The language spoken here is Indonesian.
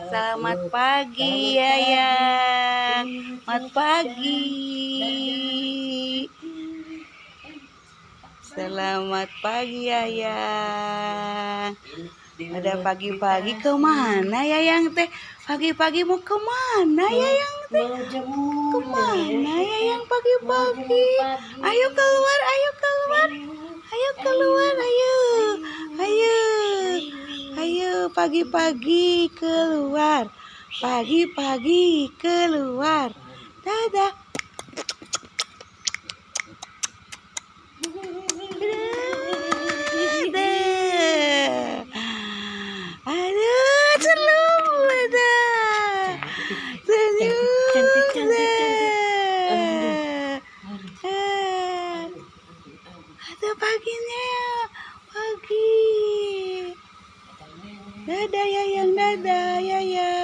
Selamat pagi, Yayang. Selamat pagi. Selamat pagi, Yayang. Ada pagi-pagi kemana, Yayang teh? Pagi-pagi mau kemana, Yayang teh? Kemana, Yayang pagi-pagi? Ayo keluar, ayo keluar. Ayo keluar, ayo. Ayo. Ayo pagi-pagi keluar. Pagi-pagi keluar. Dadah. Dadah. Aduh, senyum dah. Senyum dah. Ada paginya. Pagi. Dadah Yayang, dadah Yayang.